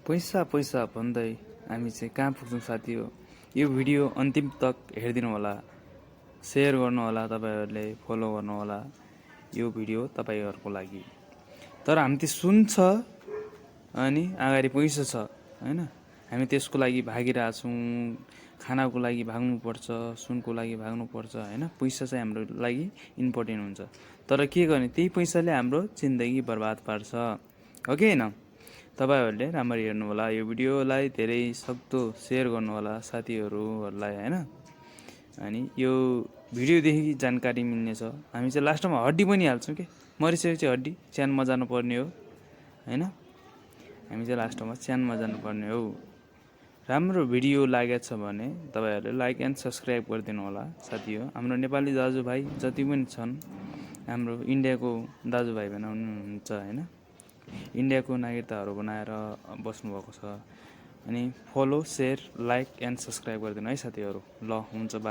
पैसा पैसा भन्दै हामी चाहिँ कहाँ पुग्छौँ साथी हो। यो भिडियो अन्तिम तक हेरिदिनु होला, सेयर गर्नु होला, तपाईहरुले फलो गर्नु होला। यो भिडियो तपाईहरुको लागि। तर हामी त्यो सुन्छ अनि अगाडि पैसा छ हैन, हामी त्यसको लागि भागिरहेछौँ। खानाको लागि भाग्नु पर्छ, सुनको लागि भाग्नु पर्छ हैन। पैसा चाहिँ हाम्रो लागि इम्पोर्टेन्ट हुन्छ। तर के गर्ने, त्यही पैसाले हाम्रो जिन्दगी बर्बाद पार्छ, हो कि हैन। तपाईहरुले राम्ररी हेर्नु होला, यो भिडियोलाई धेरै सक्दो शेयर गर्नु होला साथीहरुलाई हैन। अनि यो भिडियोदेखि जानकारी मिल्ने छ। हामी चाहिँ लास्टमा हड्डी पनि हाल्छौँ के, मरिसकेपछि हड्डी च्यानमा जानुपर्ने हो हैन। हामी चाहिँ लास्टमा च्यानमा जानुपर्ने हो। राम्रो भिडियो लागेछ भने तपाईहरुले लाइक एन्ड सब्स्क्राइब गरिदिनु होला साथी हो। हाम्रो नेपाली दाजुभाइ जति पनि छन्, हाम्रो इन्डियाको दाजुभाइ पनि हुनुहुन्छ हैन। इन्डियाको नागरिकताहरू बनाएर बस्नु भएको छ। अनि follow, share, like and subscribe गरिदिनु है साथीहरु। ल हुन्छ, बाइ।